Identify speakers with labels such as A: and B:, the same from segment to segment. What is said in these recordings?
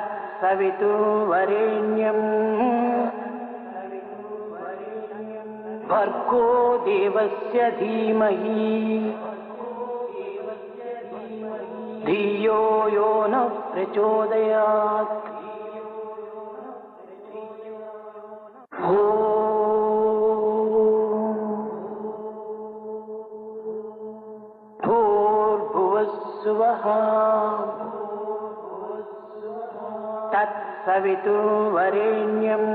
A: तत्सवितुर्वरेण्यं भर्गो देवस्य धीमहि धियो यो नः प्रचोदयात्। भूर्भुवस्सुवः तत्सवितुर्वरेण्यं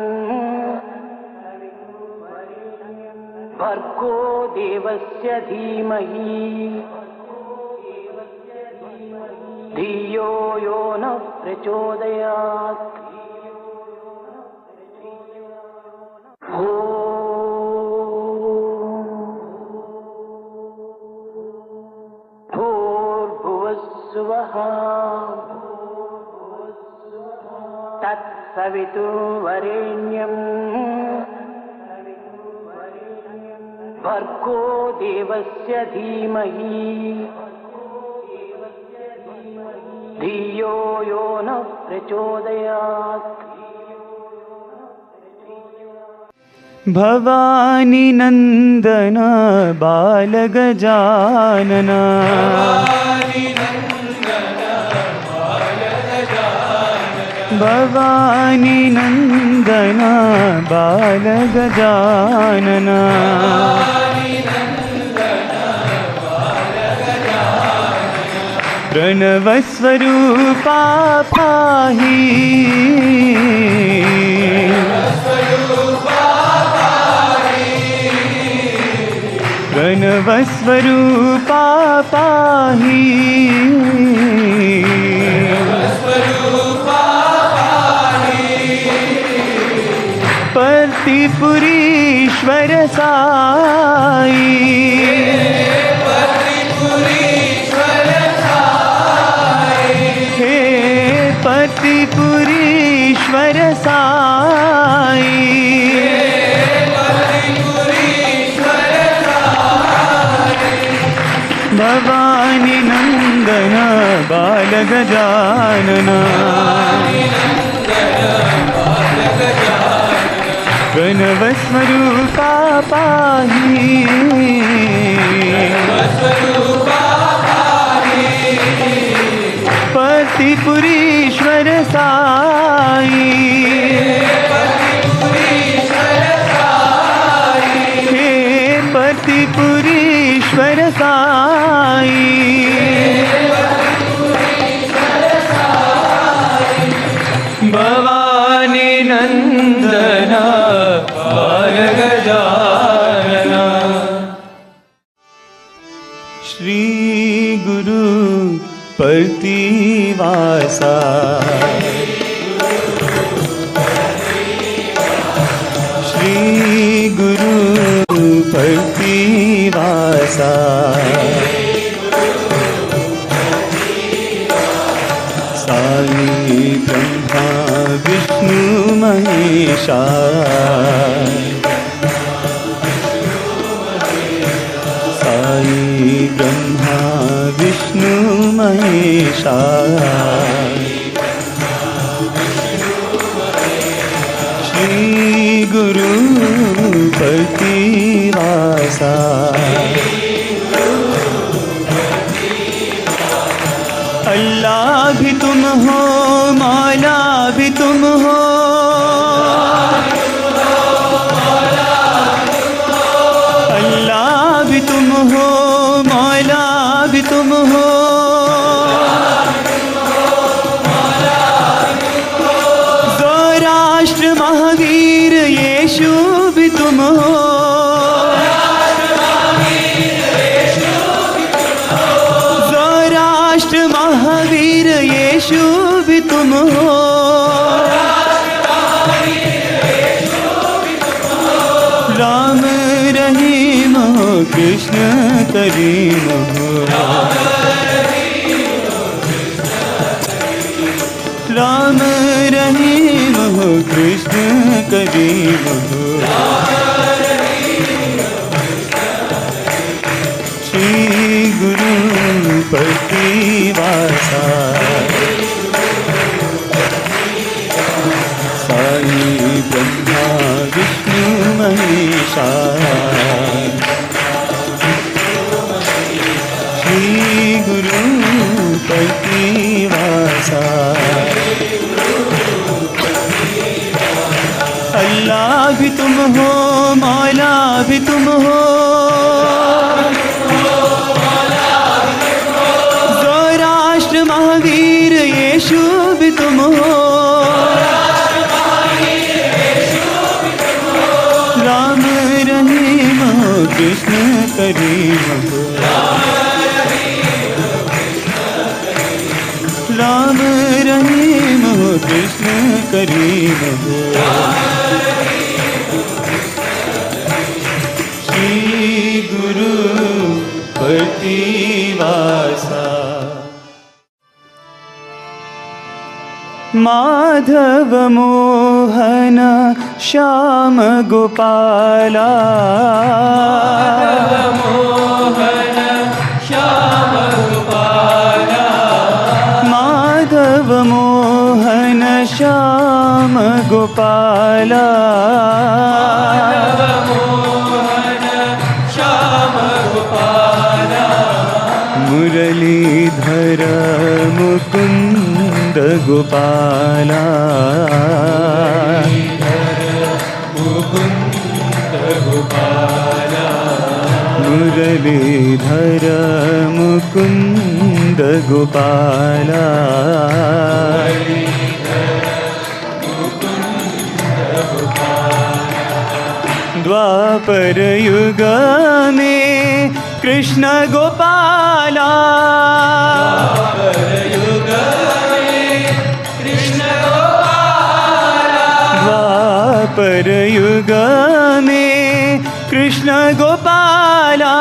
A: भर्गो देवस्य धीमहि धियो यो नः प्रचोदयात्। भूर्भुवस्सुवः तत्सवितुर्वरेण्यं भर्गो देवस्य धीमहि धियो यो नः प्रचोदयात्।
B: भवानी नंदन बालगजानन भवानी नंदन बालगजानन प्रणवस्वरूपा पाहि प्रणवस्वरूपा पाहि पर्तिपुरीश्वर साई हे पर्तिपुरीश्वर साई भवानी नंदन बालगजानन प्रणवस्वरूपा पाहि पर्तिपुरीश्वर साई हे पर्तिपुरीश्वर साई भवानी नंदन बालगजानन। श्री गुरु प्रतिवासा श्री गुरु प्रतिवासा साई ब्रह्मा विष्णु महेशा साई ब्रह्मा विष्णु महेशा श्री गुरु प्रतिवासा अल्लाह भी तुम हो मौला भी तुम हो अल्लाह भी तुम हो मौला भी तुम हो ज़ोराष्ट्र महावीर यीशु भी तुम हो ज़ोराष्ट्र महावीर यीशु भी तुम हो राम रहीम हो कृष्ण करीम हो राम रहीम हो कृष्ण करीम हो श्री गुरु प्रतिवासा अल्लाह भी तुम हो, मौला भी तुम हो, ज़ोराष्ट्र महावीर यीशु भी तुम हो, राम रहीम कृष्ण करीम हो, राम रहीम हो कृष्ण करीम हो। श्री गुरु प्रतिवासा माधव मोहन श्याम गोपाला, माधव मोहन श्याम गोपाला, मुरलीधर मुकुंद गोपाला, मुरलीधर मुकुंद गोपाला, द्वापर युग में कृष्ण गोपाला, द्वापर युग में कृष्ण गोपाला,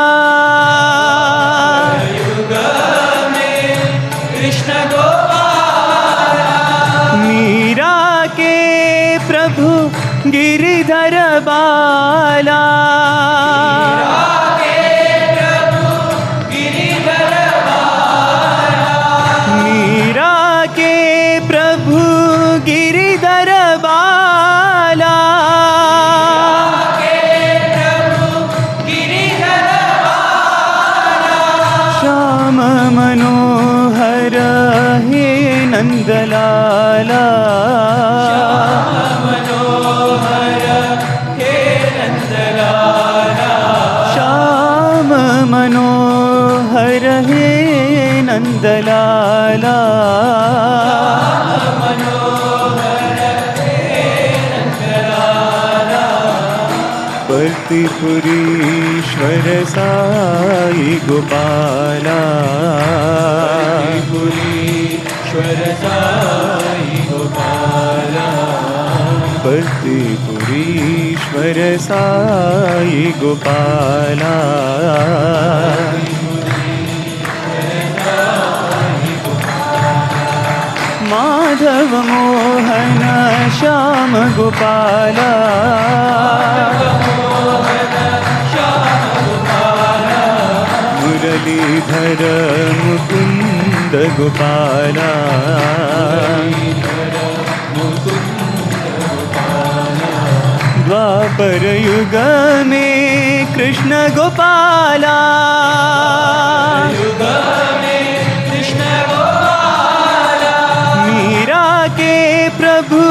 B: मीरा के प्रभु गिरिधर बाला, मीरा के प्रभु गिरिधर बाला, श्याम मनोहर हे नंदलाला, श्याम मनोहर हे नंदलाला, पर्तिपुरीश्वर साई गोपाला, पर्तिपुरीश्वर साई गोपाला, पर्तिपुरीश्वर साई गोपाला, माधव मोहन श्याम गोपाला, मुरलीधर मुकुंद गोपाला, द्वापर युग में कृष्ण गोपाला, मीरा के प्रभु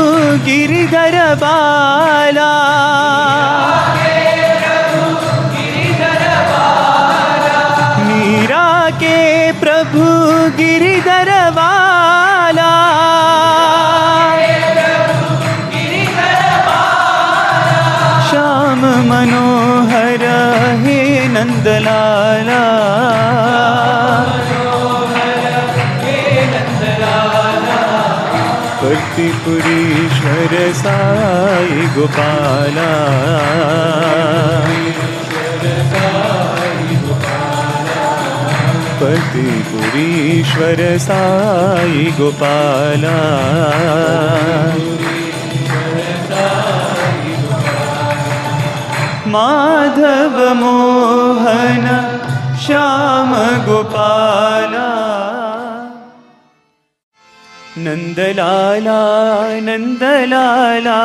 B: गिरिधर बाला, मीरा के प्रभु गिरिधर बाला, श्याम मनोहर हे नंदलाला, पर्तिपुरीश्वर साई गोपाला, पर्तिपुरीश्वर साई गोपाला, माधव मोहन श्याम गोपाला, नंदलाला नंदलाला,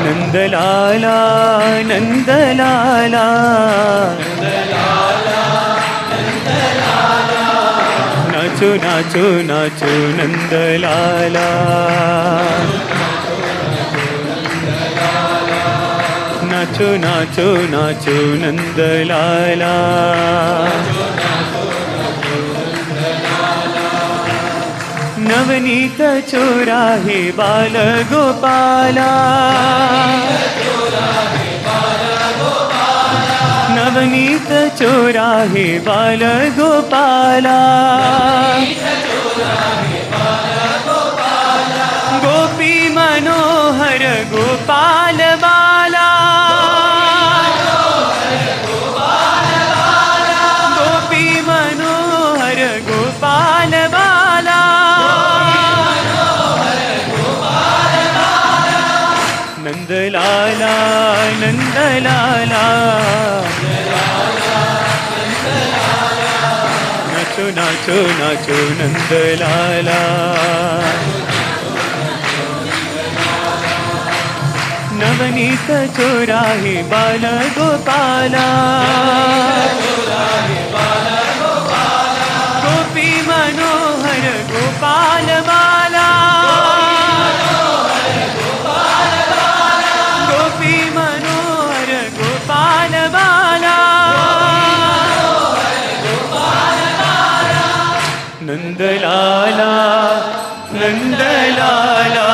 B: नंदलाला नंदलाला, नाचो नाचो नाचो नंदलाला, नाचो नाचो नाचो नंदलाला, नवनीत चोरा हे बाल गोपाला, नवनीत चोरा हे बाल गोपाला, गोपी मनोहर गोपाल बाला, गोपी मनोहर गोपाल बाला, नंदलाला नंदलाला, नाचो नाचो नाचो नंदलाला, नवनीत चोरा हे बाल गोपाला, गोपी मनोहर गोपाल बाला, गोपी मनोहर गोपाल बाला, नंदलाला नंदलाला,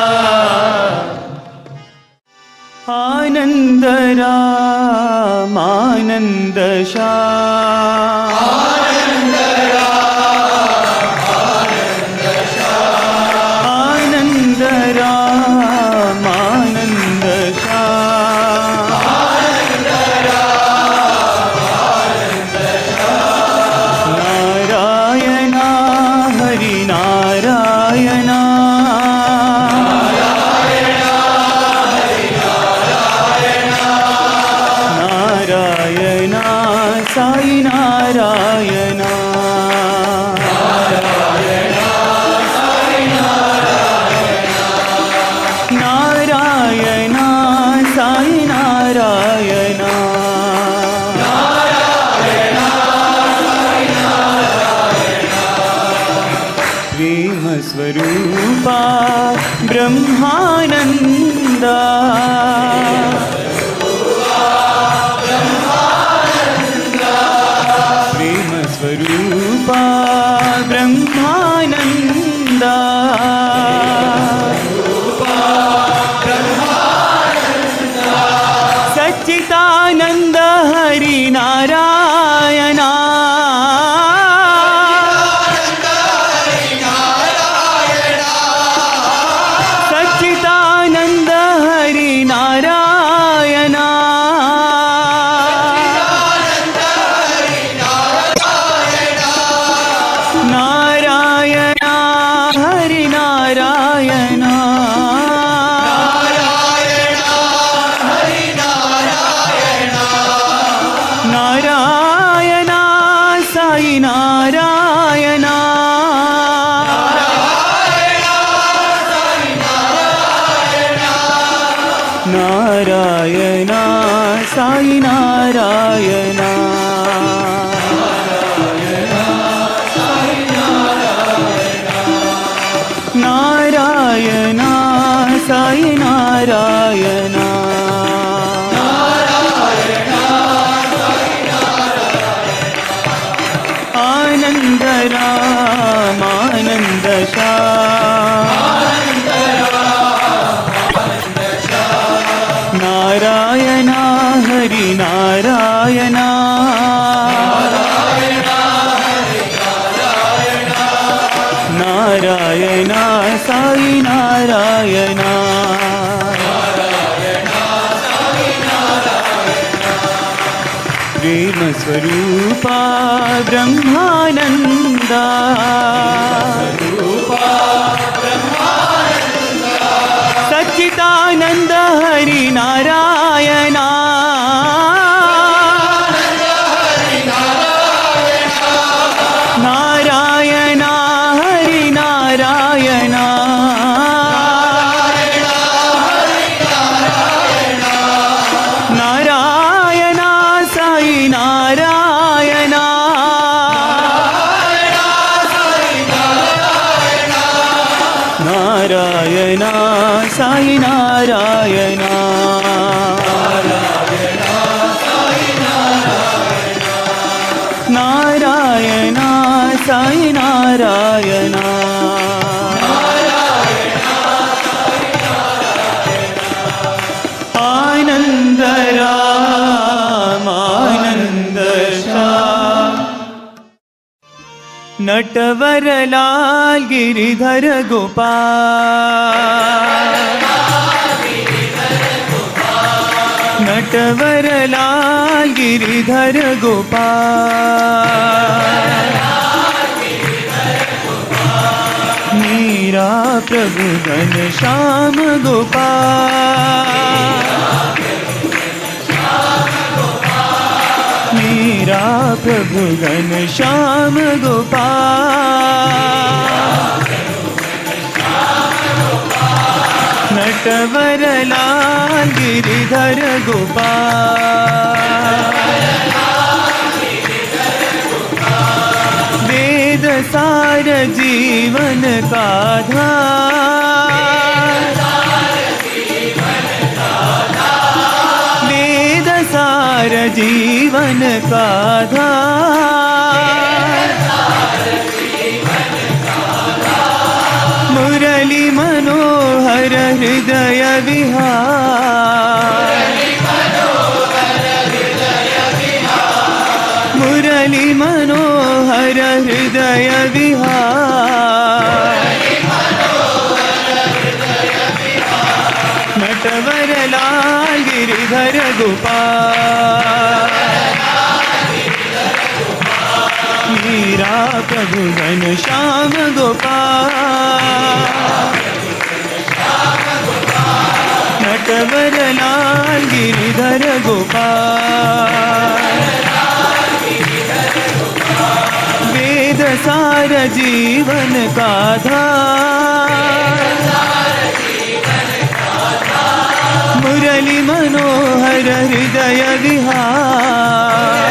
B: आनंद राम आनंद श्याम, आनंद राम आनंद श्याम, आनंद राम आनंद श्याम, आनंद राम आनंद श्याम, नारायणा हरि नारायणा, नारायणा साई नारायणा, नारायणा साई नारायणा, नारायणा साई नारायणा, नारायणा साई नारायणा, प्रेम स्वरूपा ब्रह्मानंदा, स्वरूपा ब्रह्मानंदा, सच्चिदानंद हरि नारायणा, सच्चिदानंद हरि नारायणा, नारायणा हरि नारायणा, नारायणा हरि नारायणा, नारायणा साई नारायणा, नारायणा साई नारायणा, नारायणा साई नारायणा, नारायणा साई नारायणा, आनंद राम आनंद श्याम, आनंद राम आनंद श्याम, नारायणा हरि नारायणा, नारायणा साई नारायणा, नारायणा साई नारायणा, प्रेम स्वरूपा ब्रह्मानंदा, सच्चिदानंद हरि नारायणा, नारायणा हरि नारायणा, नारायणा साई नारायणा, नारायणा साई नारायण साई नारायण नारायण साई नारायण आनंद राम आनंद श्याम नटवर लाल गिरिधर गोपाल नटवर लाल गिरिधर गोपाल मीरा प्रभु घन श्याम गोपाल मीरा प्रभु घन श्याम गोपाल नटवर लाल गिरिधर गोपाल वेद सार जीवन का धार वेद सार जीवन का धार मुरली मनोहर हृदय विहार मुरली मनोहर हृदय विहार नटवर लाल गिरिधर गोपाल मीरा प्रभु घन श्याम गोपाल नटवर लाल गिरिधर गोपाल वेद सार जीवन का धार मुरली मनोहर हृदय विहार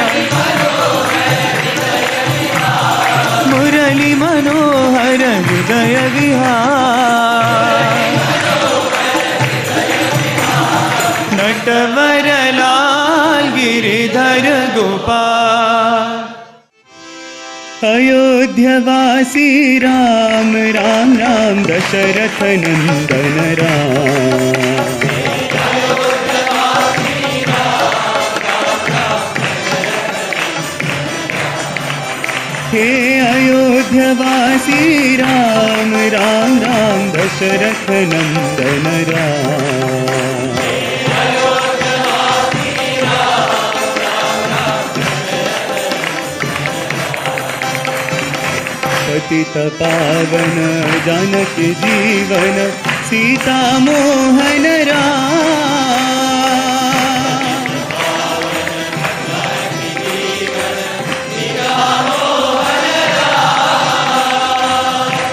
B: मुरली मनोहर हृदय विहार नटवर लाल गिरिधर गोपाल अयोध्यवासी राम राम राम दशरथ नंदन राम हे अयोध्यवासी राम राम राम दशरथ नंदन राम पतित पावन जानकी जीवन सीता मोहन राम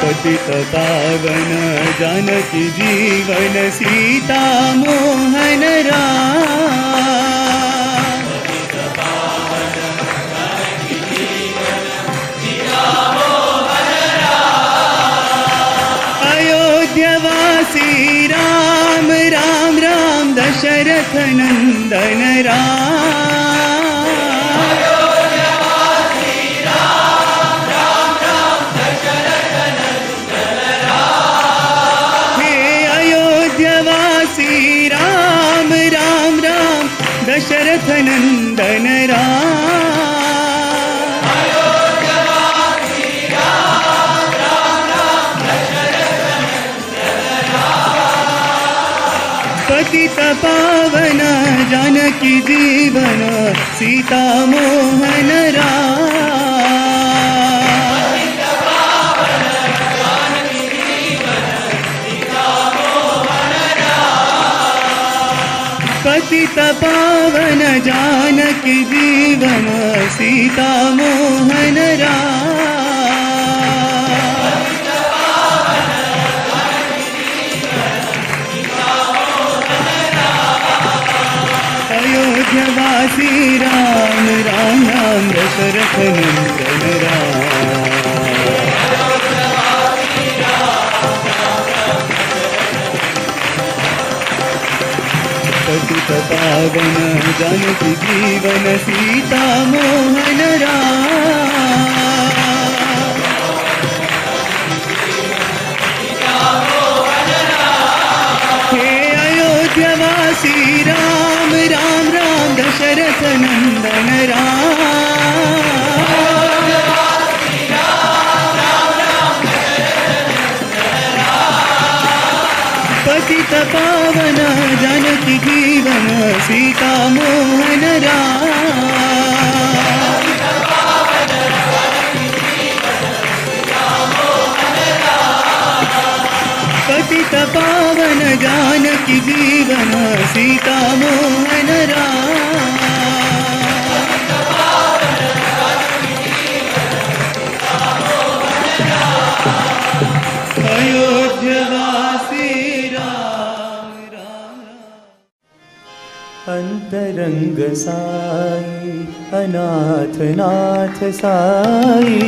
B: पतित पावन जानकी जीवन सीता मोहन राम अयोध्यवासी राम राम राम दशरथ नंदन राम हे अयोध्यवासी राम राम राम दशरथ नंदन राम पतित पावन जानकी जीवन सीता मोहन राम पतित पावन जानकी जीवन सीता मोहन राम अयोध्यवासी राम राम राम दशरथ नंदन राम पतित पावन जानकी जीवन सीता मोहन हे अयोध्यवासी राम राम राम दशरथ नंदन पतित पावन जानकी जीवन सीता मोहन पतित पावन जानकी जीवन सीता मोहन अयोध्यवासी राम राम अंतरंग साई अनाथ नाथ साई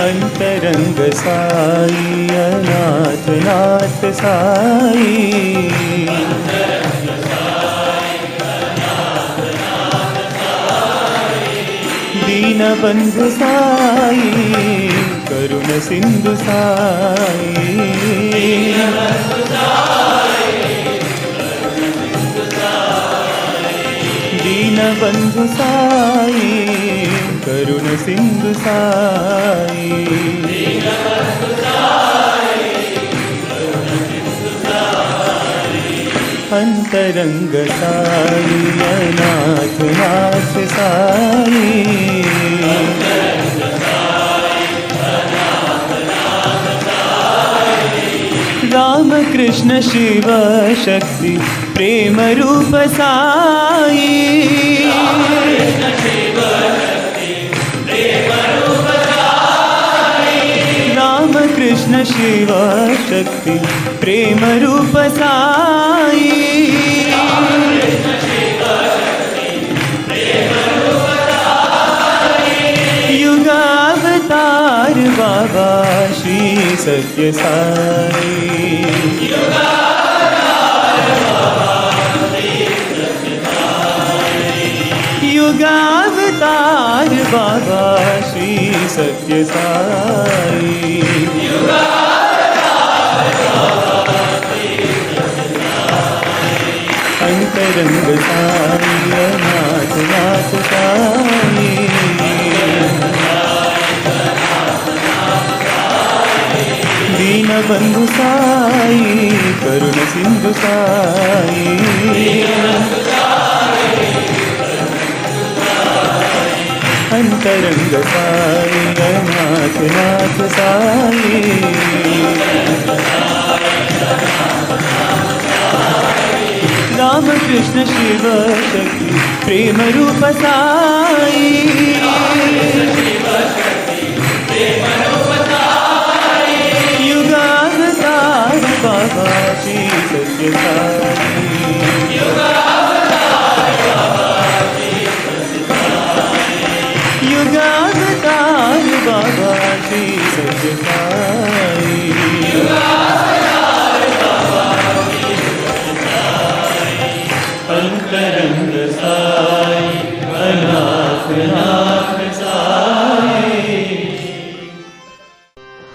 B: अंतरंग साई अनाथ नाथ साई दीनबंधु साई करुण सिंधु साई दीनबंधु साई करुण सिंधु साई अंतरंग साई अनाथ नाथ साई राम कृष्ण शिव शक्ति प्रेम रूप साई राम कृष्ण शिव शक्ति प्रेम रूप साई युगावतार बाबा श्री सत्य साई युगावतार बाबा श्री सत्य साई अंतरंग साई अनाथ नाथ साई दीनबंधु साई करुण सिंधु साई अंतरंग साई अनाथ नाथ साई राम कृष्ण शिव शक्ति प्रेम रूप साई युगावतार बाबा श्री सत्य साई युगावतार बाबा श्री सत्य साई अंतरंग साई अनाथ नाथ साई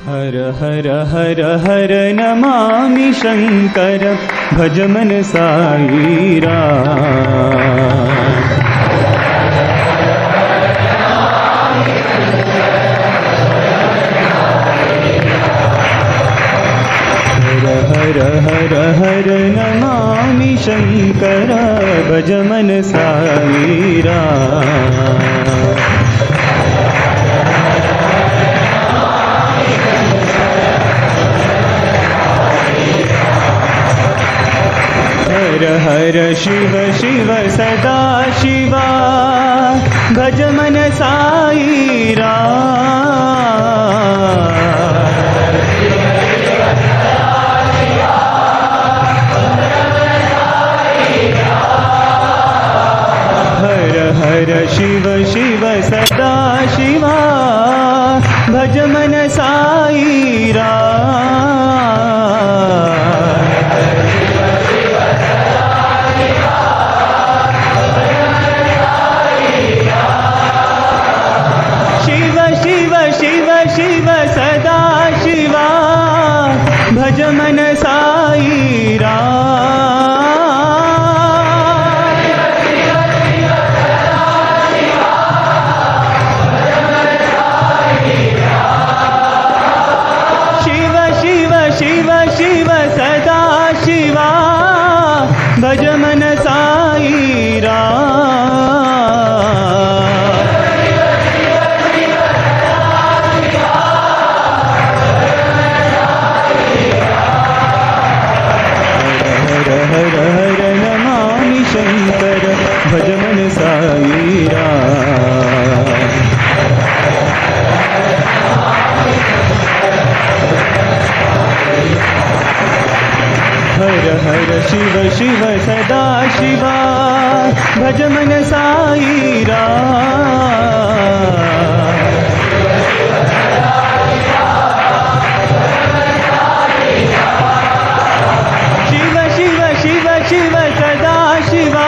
B: हर हर हर हर नमामि शंकर भज मन साई राम हर हर हर नमामि शंकर भज मन साई राम हर हर शिव शिव सदा शिवा भज मन साई हर हर शिव शिव सदा शिवा भज मन साई राम। हर हर शिव शिव सदा शिवा, भज मन साई राम। शिव शिव शिव शिव सदा शिवा,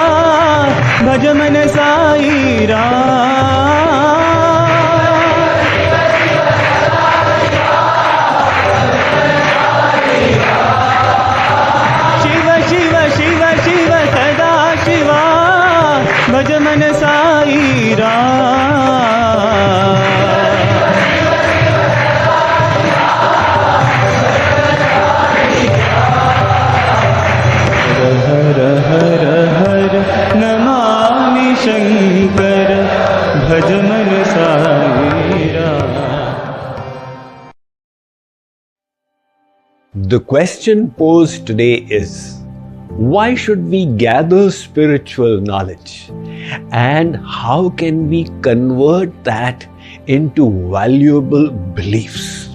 B: भज मन साई राम। भज मन साई राम। हर हर हर नमामि शंकर, भज मन Sai Ram.
C: The question posed today is, why should we gather spiritual knowledge? And how can we convert that into valuable beliefs?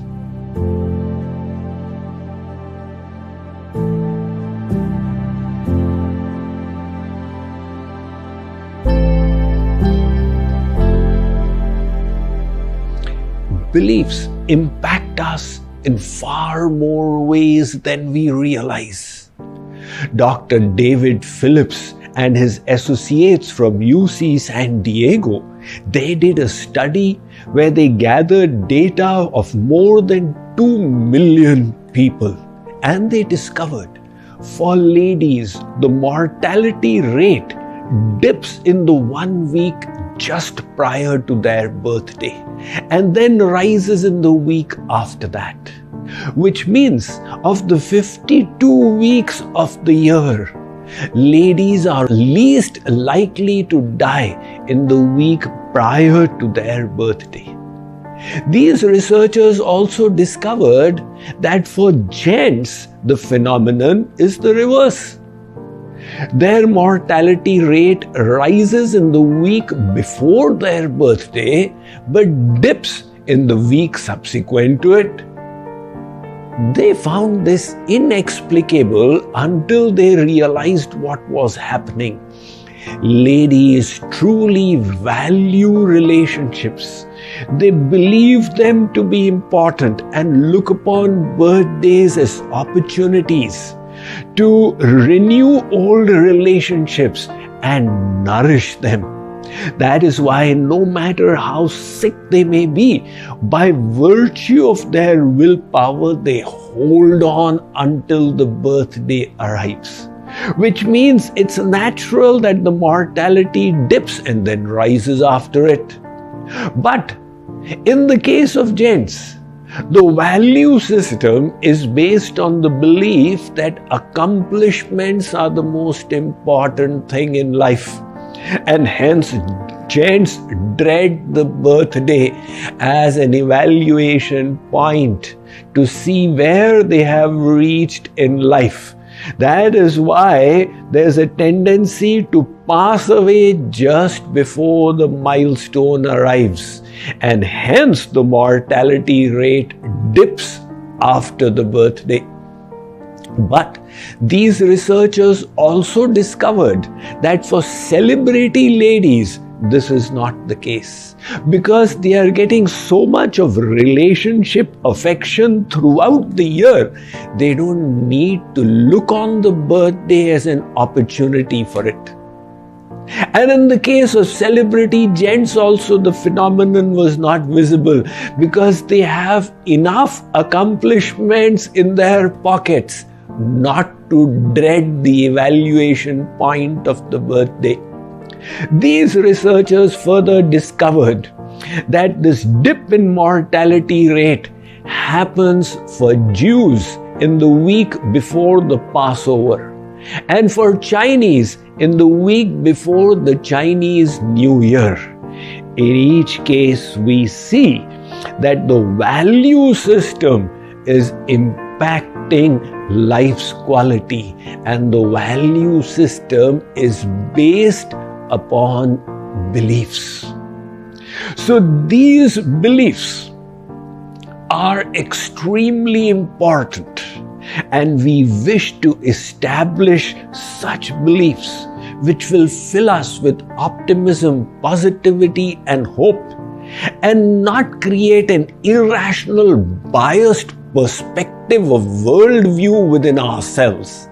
C: Beliefs impact us in far more ways than we realize. Dr. David Phillips and his associates from UC San Diego, they did a study where they gathered data of more than 2 million people, and they discovered for ladies the mortality rate dips in the 1 week just prior to their birthday and then rises in the week after that, which means of the 52 weeks of the year, ladies are least likely to die in the week prior to their birthday. These researchers also discovered that for gents, the phenomenon is the reverse. Their mortality rate rises in the week before their birthday but dips in the week subsequent to it. They found this inexplicable until they realized what was happening. Ladies truly value relationships. They believe them to be important and look upon birthdays as opportunities to renew old relationships and nourish them. That is why no matter how sick they may be, by virtue of their willpower, they hold on until the birthday arrives. Which means it's natural that the mortality dips and then rises after it. But in the case of gents, the value system is based on the belief that accomplishments are the most important thing in life. And hence, gents dread the birthday as an evaluation point to see where they have reached in life. That is why there's a tendency to pass away just before the milestone arrives, and hence the mortality rate dips after the birthday. But these researchers also discovered that for celebrity ladies, this is not the case, because they are getting so much of relationship affection throughout the year. They don't need to look on the birthday as an opportunity for it. And in the case of celebrity gents also, the phenomenon was not visible because they have enough accomplishments in their pockets not to dread the evaluation point of the birthday. These researchers further discovered that this dip in mortality rate happens for Jews in the week before the Passover, and for Chinese in the week before the Chinese New Year. In each case, we see that the value system is impacting life's quality, and the value system is based upon beliefs. So these beliefs are extremely important, and we wish to establish such beliefs which will fill us with optimism, positivity, and hope, and not create an irrational, biased perspective of worldview within ourselves.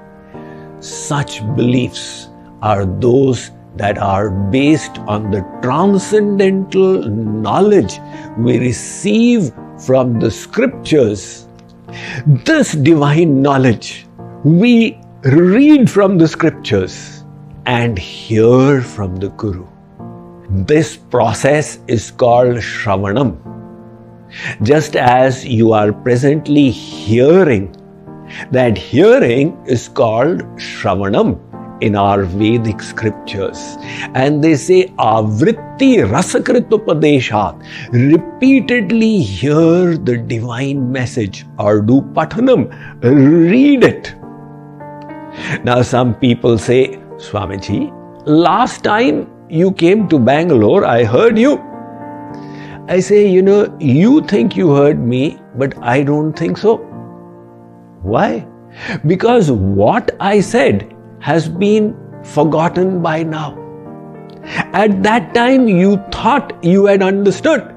C: Such beliefs are those that are based on the transcendental knowledge we receive from the scriptures. This divine knowledge we read from the scriptures and hear from the Guru. This process is called Shravanam. Just as you are presently hearing, that hearing is called Shravanam in our Vedic scriptures. And they say, Avritti Rasakritupadeshat, repeatedly hear the divine message or do Pathanam, read it. Now some people say, Swamiji, last time you came to Bangalore, I heard you. I say, you think you heard me, but I don't think so. Why? Because what I said has been forgotten by now. At that time, you thought you had understood.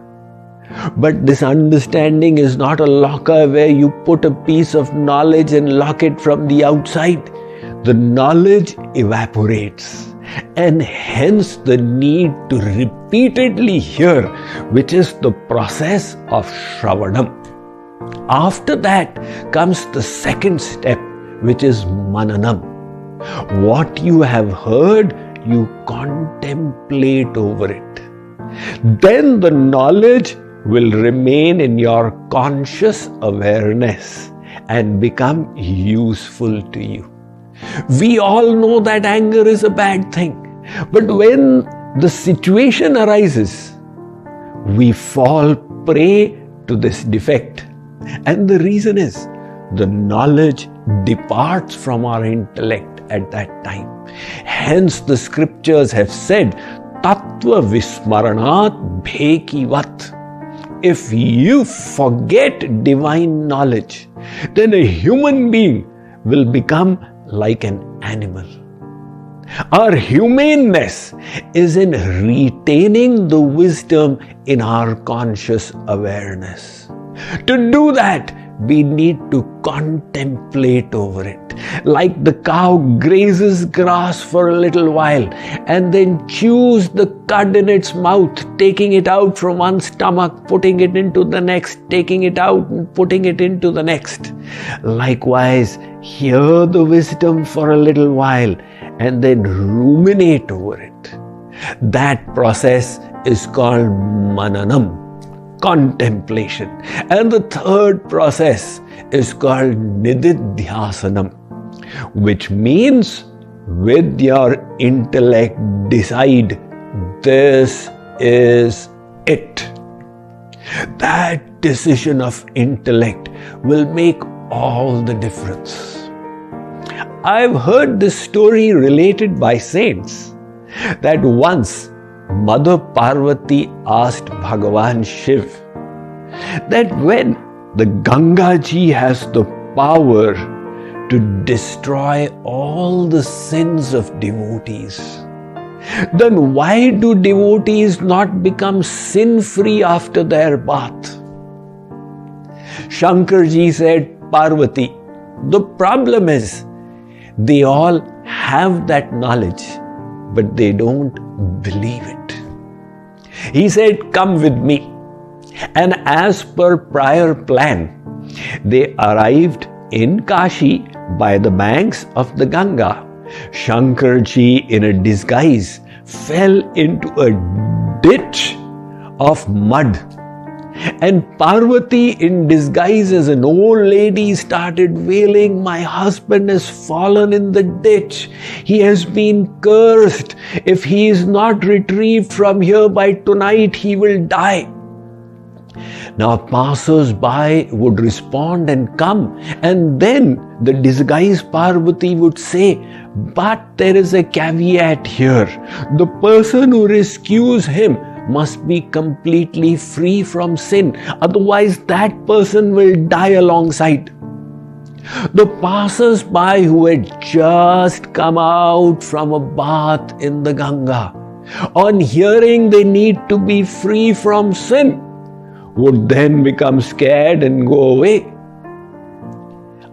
C: But this understanding is not a locker where you put a piece of knowledge and lock it from the outside. The knowledge evaporates, and hence the need to repeatedly hear, which is the process of Shravanam. After that comes the second step, which is Mananam. What you have heard, you contemplate over it. Then the knowledge will remain in your conscious awareness and become useful to you. We all know that anger is a bad thing, but when the situation arises, we fall prey to this defect. And the reason is, the knowledge departs from our intellect at that time. Hence the scriptures have said, Tattva Vismaranat Bhekivat. If you forget divine knowledge, then a human being will become like an animal. Our humaneness is in retaining the wisdom in our conscious awareness. To do that, we need to contemplate over it. Like the cow grazes grass for a little while and then chews the cud in its mouth, taking it out from one stomach, putting it into the next, taking it out and putting it into the next. Likewise, hear the wisdom for a little while and then ruminate over it. That process is called Mananam, contemplation. And the third process is called Nididhyasanam, which means with your intellect decide, this is it. That decision of intellect will make all the difference. I've heard this story related by saints that once Mother Parvati asked Bhagavan Shiv that when the Ganga Ji has the power to destroy all the sins of devotees, then why do devotees not become sin-free after their bath? Shankar Ji said, Parvati, the problem is they all have that knowledge, but they don't believe it. He said, come with me. And as per prior plan, they arrived in Kashi by the banks of the Ganga. Shankar Ji, in a disguise, fell into a ditch of mud. And Parvati, in disguise as an old lady, started wailing, my husband has fallen in the ditch. He has been cursed. If he is not retrieved from here by tonight, he will die. Now passers-by would respond and come, and then the disguised Parvati would say, but there is a caveat here. The person who rescues him must be completely free from sin, otherwise that person will die alongside. The passers-by who had just come out from a bath in the Ganga, on hearing they need to be free from sin, would then become scared and go away.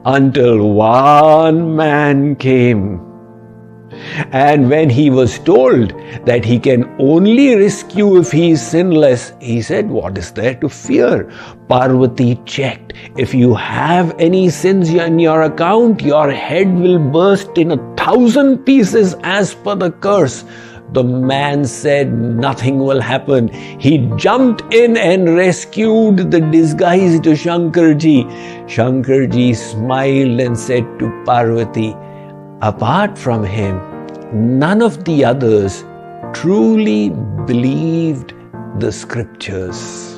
C: Until one man came. And when he was told that he can only rescue if he is sinless, he said, what is there to fear? Parvati checked. If you have any sins in your account, your head will burst in 1,000 pieces as per the curse. The man said nothing will happen. He jumped in and rescued the disguised Shankarji. Shankarji smiled and said to Parvati, apart from him, none of the others truly believed the scriptures.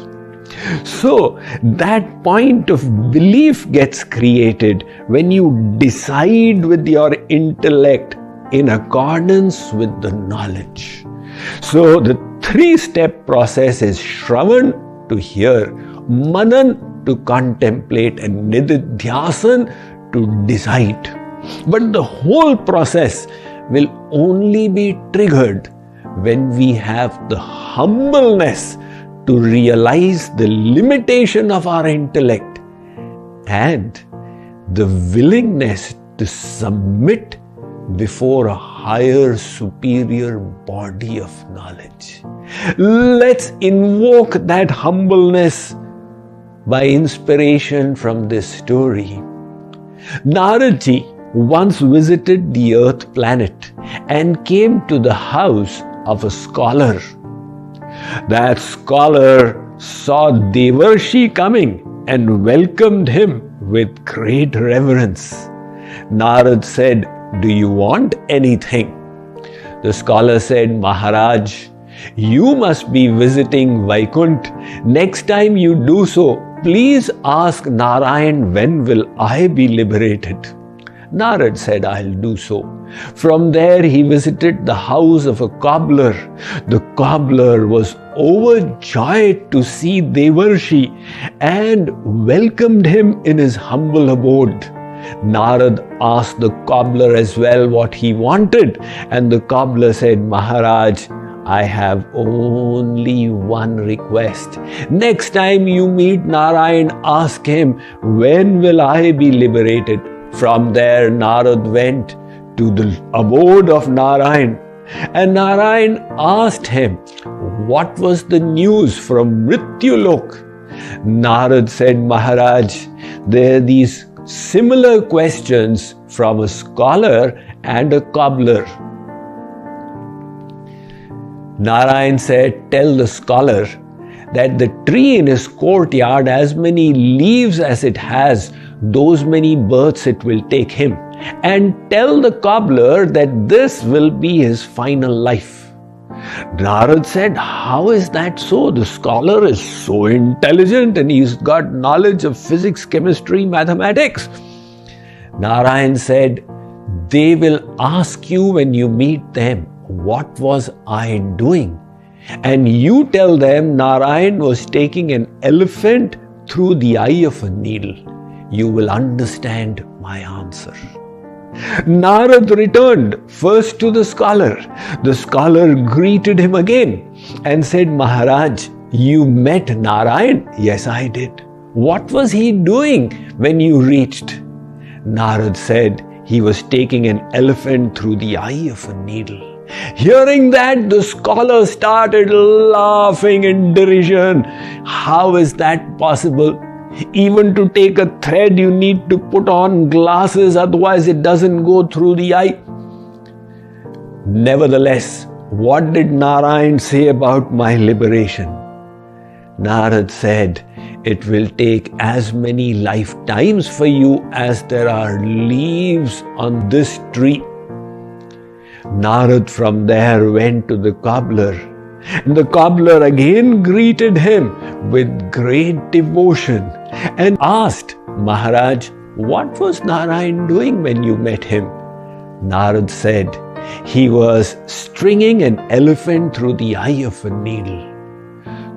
C: So that point of belief gets created when you decide with your intellect in accordance with the knowledge. So the 3-step process is Shravan, to hear, Manan, to contemplate, and Nididhyasan, to decide. But the whole process will only be triggered when we have the humbleness to realize the limitation of our intellect and the willingness to submit before a higher, superior body of knowledge. Let's invoke that humbleness by inspiration from this story. Naradji once visited the earth planet and came to the house of a scholar. That scholar saw Devarshi coming and welcomed him with great reverence. Narad said, do you want anything? The scholar said, Maharaj, you must be visiting Vaikunt. Next time you do so, please ask Narayan, when will I be liberated? Narad said, I'll do so. From there he visited the house of a cobbler. The cobbler was overjoyed to see Devarshi and welcomed him in his humble abode. Narad asked the cobbler as well what he wanted, and the cobbler said, Maharaj, I have only one request. Next time you meet Narayan, ask him, when will I be liberated? From there, Narad went to the abode of Narayan, and Narayan asked him, what was the news from Mrityulok? Narad said, Maharaj, there are these similar questions from a scholar and a cobbler. Narayan said, tell the scholar that the tree in his courtyard, as many leaves as it has, those many births it will take him. And tell the cobbler that this will be his final life. Narad said, how is that so? The scholar is so intelligent and he's got knowledge of physics, chemistry, mathematics. Narayan said, they will ask you when you meet them, what was I doing? And you tell them Narayan was taking an elephant through the eye of a needle. You will understand my answer. Narad returned first to the scholar. The scholar greeted him again and said, Maharaj, you met Narayan? Yes, I did. What was he doing when you reached? Narad said, he was taking an elephant through the eye of a needle. Hearing that, the scholar started laughing in derision. How is that possible? Even to take a thread, you need to put on glasses, otherwise it doesn't go through the eye. Nevertheless, what did Narayan say about my liberation? Narad said, it will take as many lifetimes for you as there are leaves on this tree. Narad from there went to the cobbler, and the cobbler again greeted him with great devotion and asked, Maharaj, what was Narayan doing when you met him? Narad said, he was stringing an elephant through the eye of a needle.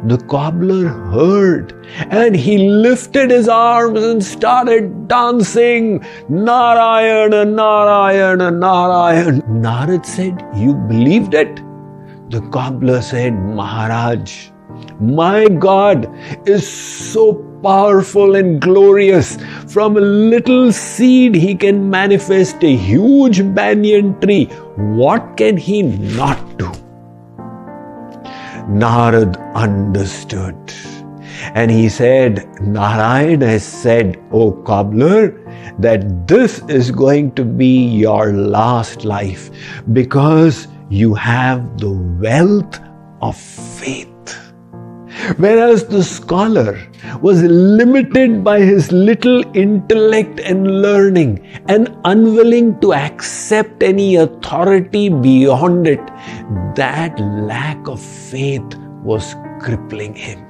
C: The cobbler heard and he lifted his arms and started dancing, Narayana, Narayana, Narayana. Narad said, you believed it? The cobbler said, Maharaj, my God is so powerful and glorious. From a little seed he can manifest a huge banyan tree. What can he not do? Narad understood and he said, Narayan has said, O cobbler, that this is going to be your last life because you have the wealth of faith. Whereas the scholar was limited by his little intellect and learning and unwilling to accept any authority beyond it, that lack of faith was crippling him.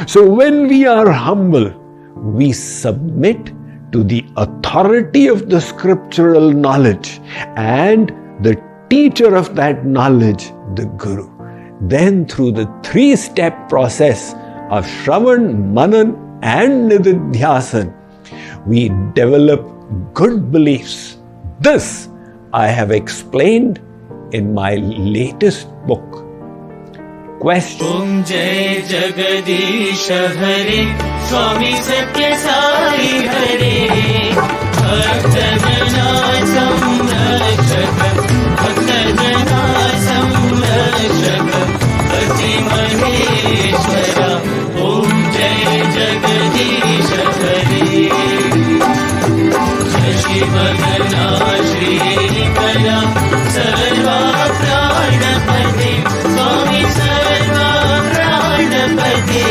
C: So when we are humble, we submit to the authority of the scriptural knowledge and the teacher of that knowledge, the Guru. Then through the 3-step process of Shravan, Manan and Nididhyasan, we develop good beliefs. This I have explained in my latest book. Question.
B: Om Jai Jagadish Hare Swami Satya Sai Hare Bhaktavana Samrakshaka Bhaktavana Samrakshaka Bhakti Maheshwara Om Jai Jagadish Hare Shashi Bhagana Shri Kala Sarva Pranapati Swami Sarva Pranapati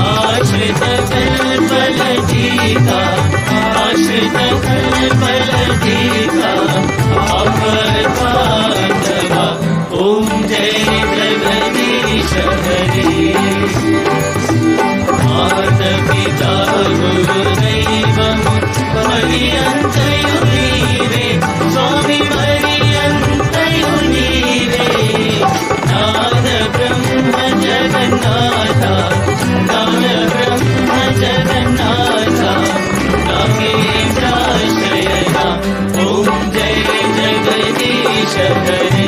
B: Ashrita Kalpaladika Ashrita Kalpaladika Aparvandava Om Jai Jagadish Hare Mata Pita Guru Daivam Mariyantayu Neeve Swami Mariyantayu Neeve Nada Brahma Jagannatha Nada Brahma Jagannatha Nagendra Shayana Om Jai Jagadish Hare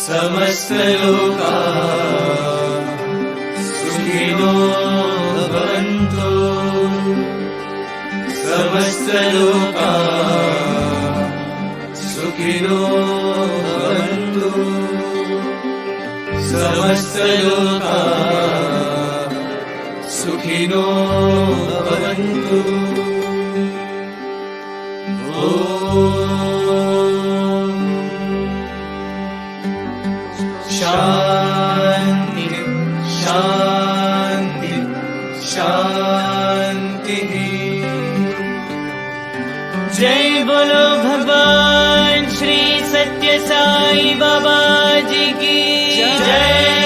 B: समस्त लोका सुखिनो भवन्तु समस्त लोका सुखिनो भवन्तु समस्तलोका सुखिनो भवन्तु। शांति शांति शांति। जय बोलो भगवान श्री सत्य साई बाबा जी की जय।